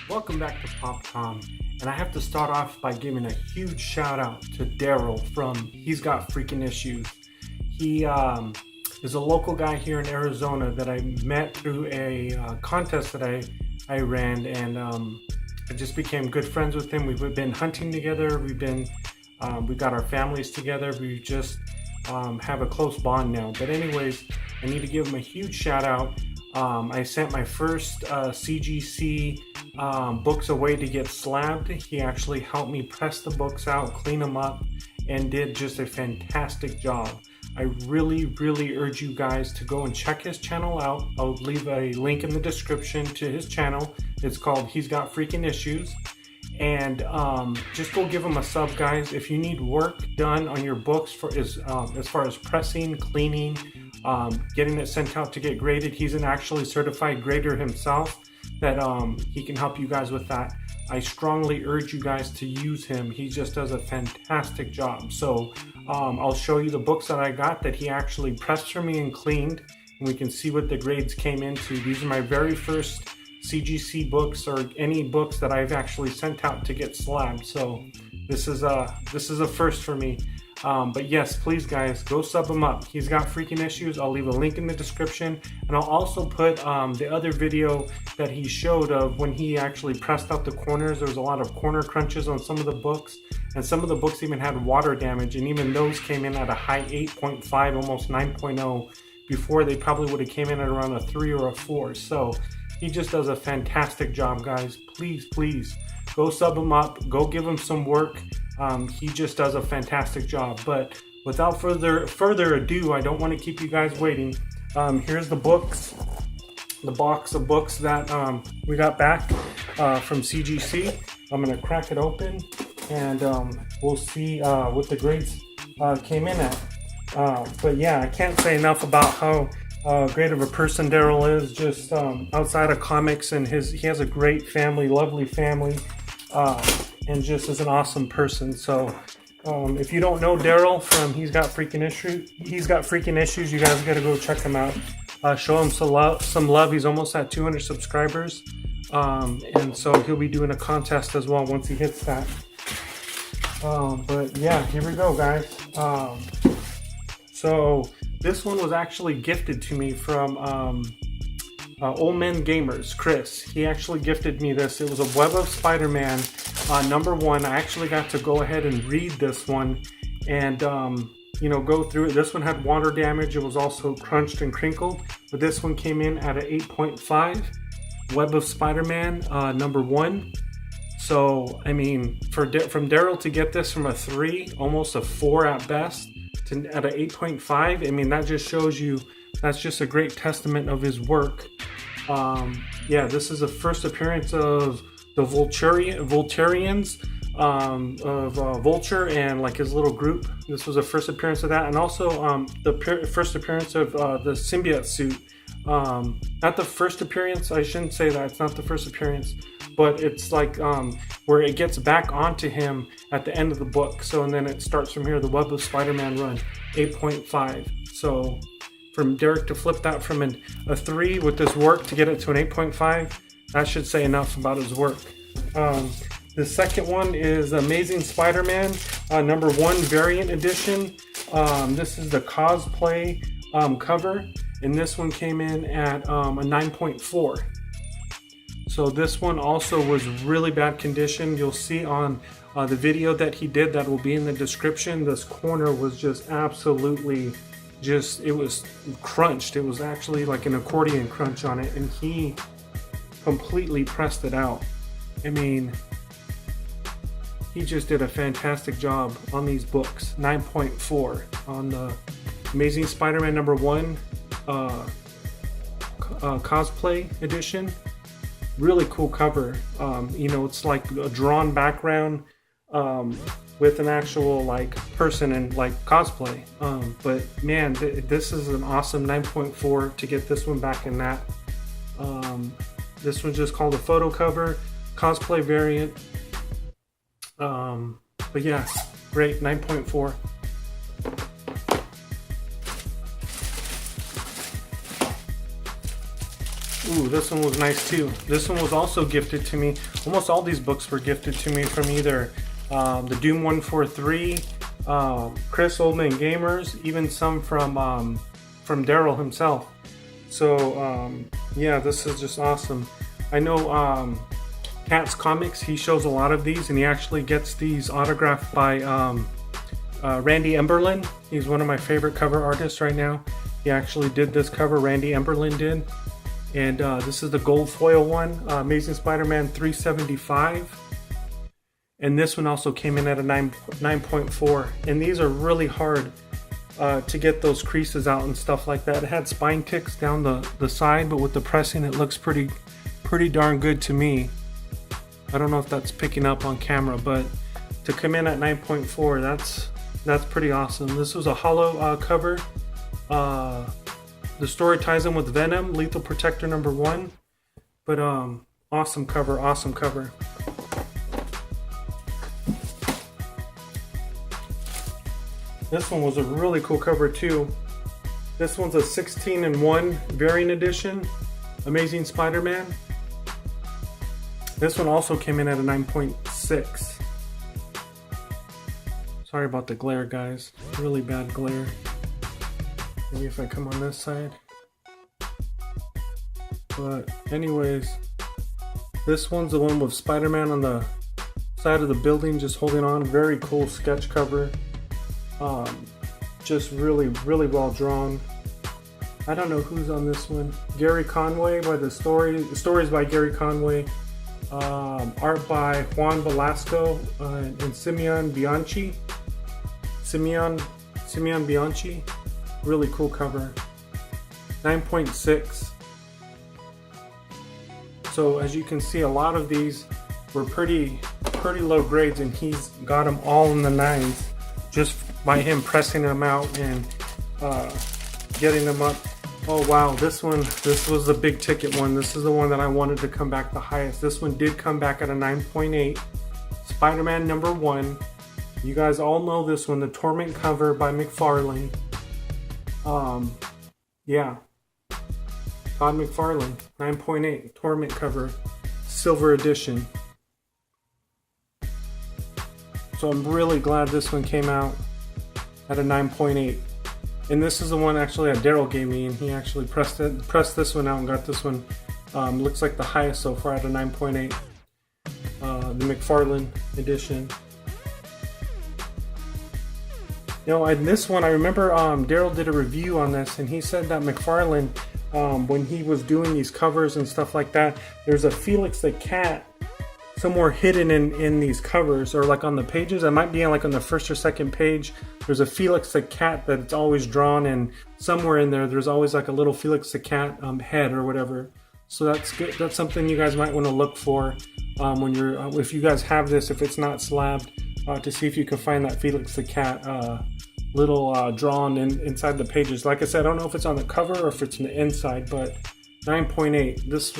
Welcome back to PopCom, and I have to start off by giving a huge shout out to Daryl from He's Got Freaking Issues. He is a local guy here in Arizona that I met through a contest that I ran, and I just became good friends with him. We've been hunting together. We got our families together. We just have a close bond now. But anyways, I need to give him a huge shout out. I sent my first CGC books away to get slabbed. He actually helped me press the books out, clean them up, and did just a fantastic job. I really urge you guys to go and check his channel out. I'll leave a link in the description to his channel. It's called He's Got Freaking Issues. And just go give him a sub, guys. If you need work done on your books as far as pressing, cleaning, getting it sent out to get graded, he's an actually certified grader himself that he can help you guys with that. I strongly urge you guys to use him. He just does a fantastic job. So I'll show you the books that I got that he actually pressed for me and cleaned, and we can see what the grades came into. These are my very first CGC books, or any books that I've actually sent out to get slabbed. So this is a first for me. But yes, please guys, go sub him up. He's Got Freaking Issues. I'll leave a link in the description, and I'll also put the other video that he showed of when he actually pressed out the corners. There was a lot of corner crunches on some of the books, and some of the books even had water damage, and even those came in at a high 8.5, almost 9.0. Before, they probably would have came in at around a 3 or a 4. So he just does a fantastic job, guys. Please go sub him up, go give him some work. He just does a fantastic job. But without further ado, I don't want to keep you guys waiting. Here's the books, the box of books that we got back from CGC. I'm gonna crack it open, and we'll see what the grades came in at. But yeah, I can't say enough about how great of a person Daryl is. Just outside of comics, and he has a great family, lovely family. And just is an awesome person. So if you don't know Daryl from He's Got Freaking Issues, you guys gotta go check him out. Show him some love. He's almost at 200 subscribers, and so he'll be doing a contest as well once he hits that. But yeah, here we go, guys. So this one was actually gifted to me from Old Men Gamers, Chris. He actually gifted me this. It was a Web of Spider-Man #1. I actually got to go ahead and read this one and go through it. This one had water damage. It was also crunched and crinkled, but this one came in at an 8.5. Web of Spider-Man #1. So I mean, from Daryl to get this from a 3, almost a 4 at best, at an 8.5, I mean, that just shows you, that's just a great testament of his work. Yeah, this is the first appearance of the Volturians, of Vulture and like his little group. This was the first appearance of that, and also the first appearance of the symbiote suit. Not the first appearance, I shouldn't say that, it's not the first appearance, but it's like where it gets back onto him at the end of the book. So, and then it starts from here, the Web of Spider-Man run, 8.5. So from Derek to flip that from a 3 with this work to get it to an 8.5, that should say enough about his work. The second one is Amazing Spider-Man #1 variant edition. This is the cosplay cover, and this one came in at a 9.4. So this one also was really bad condition. You'll see on the video that he did that will be in the description, this corner was just absolutely it was crunched. It was actually like an accordion crunch on it, and he completely pressed it out. I mean, he just did a fantastic job on these books. 9.4 on the Amazing Spider-Man #1 cosplay edition. Really cool cover. It's like a drawn background with an actual like person in like cosplay. But man, this is an awesome 9.4 to get this one back in that. This one's just called a photo cover, cosplay variant. But yeah, great, 9.4. Ooh, this one was nice too. This one was also gifted to me. Almost all these books were gifted to me from either the Doom 143, Chris Oldman Gamers, even some from Daryl himself. So yeah, this is just awesome. I know Cat's Comics, he shows a lot of these, and he actually gets these autographed by Randy Emberlin. He's one of my favorite cover artists right now. He actually did this cover, Randy Emberlin did. And this is the gold foil one, Amazing Spider-Man 375. And this one also came in at a 9.4. And these are really hard to get those creases out and stuff like that. It had spine ticks down the side, but with the pressing it looks pretty darn good to me. I don't know if that's picking up on camera, but to come in at 9.4, that's pretty awesome. This was a hollow cover. The story ties in with Venom, Lethal Protector #1. But awesome cover, awesome cover. This one was a really cool cover too. This one's a 16-in-1 variant edition, Amazing Spider-Man. This one also came in at a 9.6. Sorry about the glare, guys. Really bad glare. Maybe if I come on this side. But anyways, this one's the one with Spider-Man on the side of the building just holding on. Very cool sketch cover. Just really well drawn. I don't know who's on this one. Gary Conway by the stories by Gary Conway. Art by Juan Velasco and Simeon Bianchi. Simeon Bianchi. Really cool cover. 9.6. So as you can see, a lot of these were pretty low grades, and he's got them all in the 9s just by him pressing them out and getting them up. Oh wow, this was the big ticket one. This is the one that I wanted to come back the highest. This one did come back at a 9.8. Spider-Man #1. You guys all know this one, the Torment cover by McFarlane. Yeah. Todd McFarlane, 9.8, Torment cover, silver edition. So I'm really glad this one came out at a 9.8. And this is the one actually that Daryl gave me, and he actually pressed this one out and got this one. Looks like the highest so far at a 9.8. The McFarlane edition. You know, and this one, I remember Daryl did a review on this, and he said that McFarlane, when he was doing these covers and stuff like that, there's a Felix the Cat somewhere hidden in these covers, or like on the pages. It might be like on the first or second page. There's a Felix the Cat that's always drawn, and somewhere in there's always like a little Felix the Cat head or whatever. So that's good. That's something you guys might want to look for when you're if you guys have this, if it's not slabbed, to see if you can find that Felix the Cat little drawn inside the pages. Like I said, I don't know if it's on the cover or if it's in the inside, but 9.8. This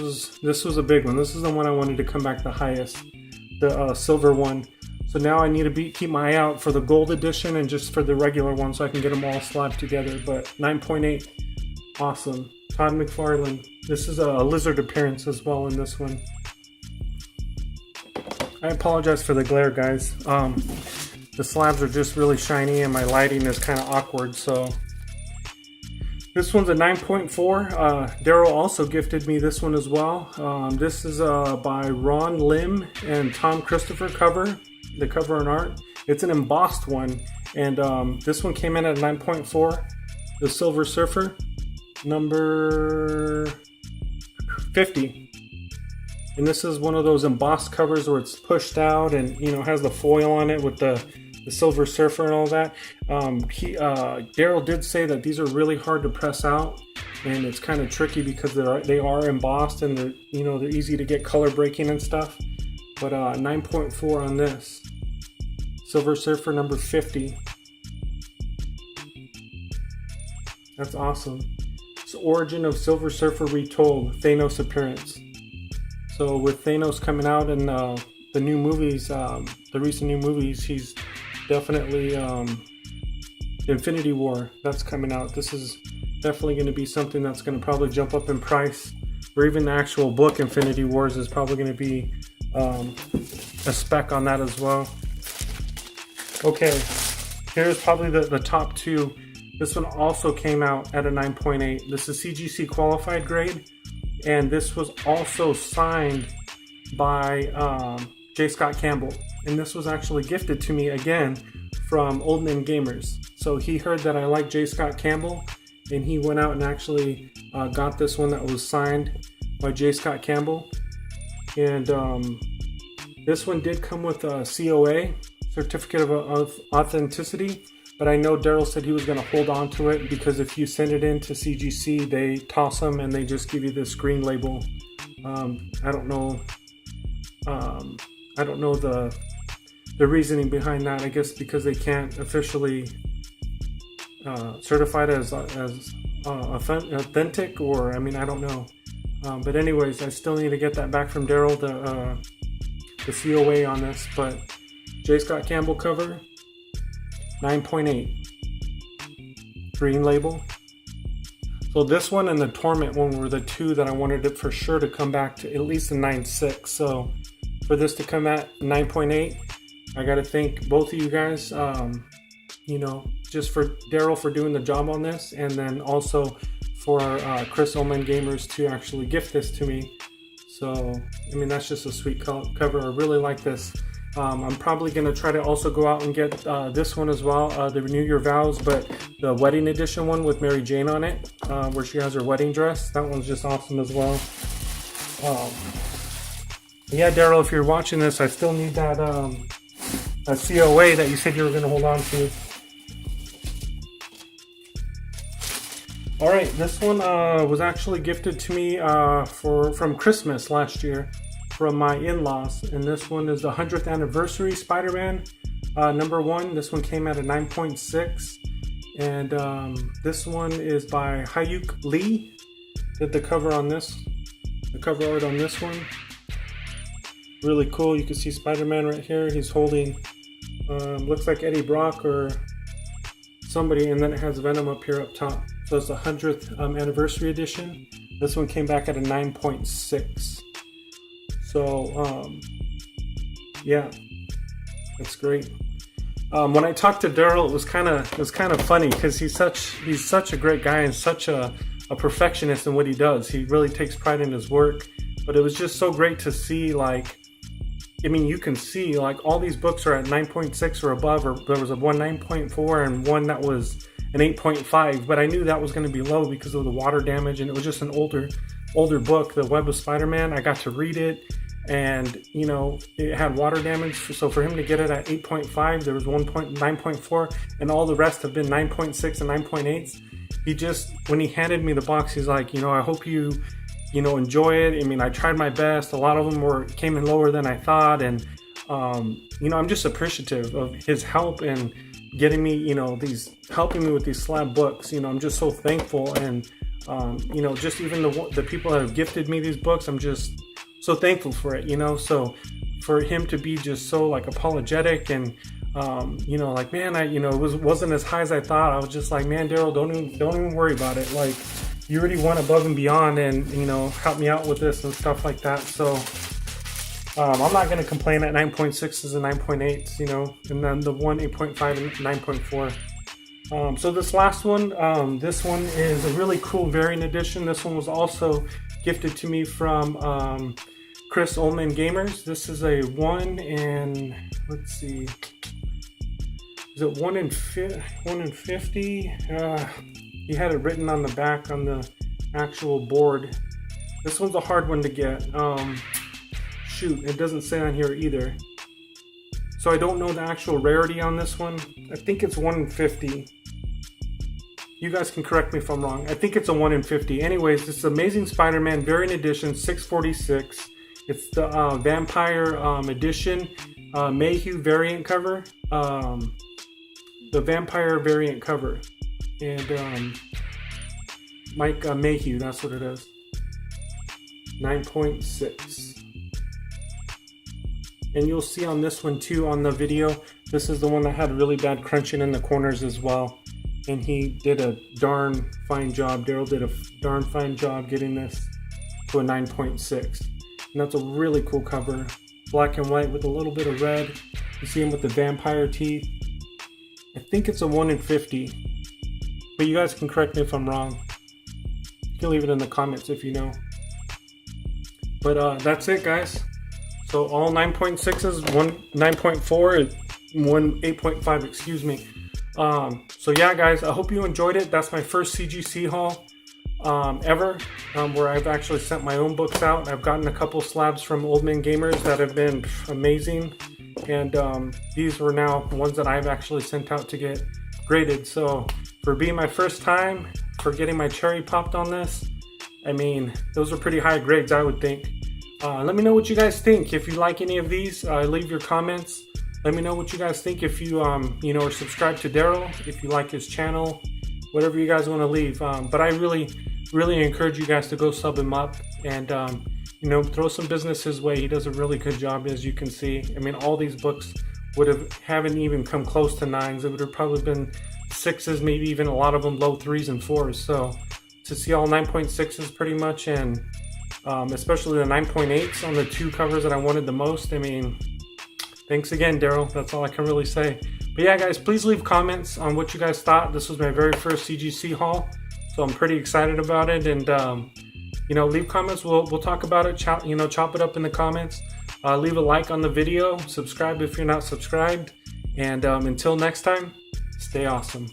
was a big one. This is the one I wanted to come back the highest, the silver one. So now I need to keep my eye out for the gold edition and just for the regular one, so I can get them all slabbed together. But 9.8, awesome. Todd McFarlane. This is a lizard appearance as well in this one. I apologize for the glare, guys. The slabs are just really shiny and my lighting is kind of awkward, so. This one's a 9.4. Daryl also gifted me this one as well. This is by Ron Lim and Tom Christopher cover, the cover and art. It's an embossed one, and this one came in at 9.4. The Silver Surfer, number 50. And this is one of those embossed covers where it's pushed out and, you know, has the foil on it with the Silver Surfer and all that. Daryl did say that these are really hard to press out, and it's kind of tricky because they are embossed, and they're easy to get color breaking and stuff. But 9.4 on this. Silver Surfer number 50. That's awesome. It's Origin of Silver Surfer Retold, Thanos appearance. So with Thanos coming out in the new movies, the recent new movies, he's definitely Infinity War, that's coming out. This is definitely going to be something that's going to probably jump up in price or even the actual book Infinity Wars is probably going to be a spec on that as well. Okay, here's probably the top two. This one also came out at a 9.8. This is CGC qualified grade, and this was also signed by J. Scott Campbell, and this was actually gifted to me again from Old Men Gamers. So he heard that I like J. Scott Campbell, and he went out and actually got this one that was signed by J. Scott Campbell. And this one did come with a COA, Certificate of Authenticity, but I know Daryl said he was going to hold on to it because if you send it in to CGC, they toss them and they just give you this green label. I don't know the reasoning behind that. I guess because they can't officially certify it as authentic, or I mean, I don't know. But anyways, I still need to get that back from Daryl, the COA on this. But J. Scott Campbell cover, 9.8, green label. So this one and the Torment one were the two that I wanted it for sure to come back to at least a 9.6. So for this to come at 9.8, I got to thank both of you guys, just for Daryl for doing the job on this, and then also for Chris Omen Gamers to actually gift this to me. So, I mean, that's just a sweet cover. I really like this. I'm probably going to try to also go out and get this one as well, the Renew Your Vows, but the wedding edition one with Mary Jane on it, where she has her wedding dress. That one's just awesome as well. Yeah, Daryl, if you're watching this, I still need that COA that you said you were going to hold on to. All right, this one was actually gifted to me from Christmas last year from my in-laws, and this one is the 100th anniversary Spider-Man #1. This one came at a 9.6, and this one is by Hyuk Lee. Did the cover on this, the cover art on this one. Really cool. You can see Spider-Man right here. He's holding, looks like Eddie Brock or somebody, and then it has Venom up here up top. So it's the 100th anniversary edition. This one came back at a 9.6. So yeah, that's great. When I talked to Daryl, it was kind of funny because he's such a great guy and such a perfectionist in what he does. He really takes pride in his work. But it was just so great to see, like, I mean, you can see like all these books are at 9.6 or above, or there was a one 9.4 and one that was an 8.5, but I knew that was going to be low because of the water damage, and it was just an older book, The Web of Spider-Man. I got to read it, and you know, it had water damage, so for him to get it at 8.5, there was 9.4, and all the rest have been 9.6 and 9.8s. He just, when he handed me the box, he's like, you know, I hope you enjoy it. I mean, I tried my best. A lot of them came in lower than I thought, and you know, I'm just appreciative of his help and getting me, you know, helping me with these slab books. You know, I'm just so thankful, and you know, just even the people that have gifted me these books, I'm just so thankful for it. You know, so for him to be just so like apologetic and you know, like, man, it wasn't as high as I thought. I was just like, man, Daryl, don't even worry about it. Like, you already went above and beyond, and you know, helped me out with this and stuff like that. So I'm not going to complain at 9.6s and 9.8s, you know, and then the one 8.5 and 9.4. So this last one, this one is a really cool variant edition. This one was also gifted to me from Chris Oldman Gamers. This is a 1 in, let's see, is it 1 in 50? He had it written on the back on the actual board. This one's a hard one to get. Shoot, it doesn't say on here either. So I don't know the actual rarity on this one. I think it's 1 in 50. You guys can correct me if I'm wrong. I think it's a 1 in 50. Anyways, this is Amazing Spider-Man Variant Edition 646. It's the Vampire Edition Mayhew variant cover. The Vampire variant cover. And Mike Mayhew, that's what it is. 9.6. And you'll see on this one too, on the video, this is the one that had really bad crunching in the corners as well. And he did a darn fine job. Daryl did a darn fine job getting this to a 9.6. And that's a really cool cover. Black and white with a little bit of red. You see him with the vampire teeth. I think it's a 1 in 50. But you guys can correct me if I'm wrong. You can leave it in the comments if you know. But that's it, guys. So all 9.6s, one 9.4, one 8.5, excuse me. So yeah, guys, I hope you enjoyed it. That's my first CGC haul ever, where I've actually sent my own books out. I've gotten a couple slabs from Old Man Gamers that have been amazing, and these were now ones that I've actually sent out to get graded. So for being my first time, for getting my cherry popped on this, I mean, those are pretty high grades, I would think. Let me know what you guys think. If you like any of these, leave your comments. Let me know what you guys think. If you you know, are subscribed to Daryl, if you like his channel, whatever you guys want to leave. But I really encourage you guys to go sub him up and you know, throw some business his way. He does a really good job, as you can see. I mean, all these books haven't even come close to 9s. It would have probably been 6s, maybe even a lot of them low 3s and 4s. So to see all 9.6s pretty much, and especially the 9.8s on the 2 covers that I wanted the most, I mean, thanks again, Daryl. That's all I can really say. But yeah, guys, please leave comments on what you guys thought. This was my very first CGC haul, so I'm pretty excited about it. And you know, leave comments. We'll talk about it. Chop it up in the comments. Leave a like on the video. Subscribe if you're not subscribed. And until next time, stay awesome.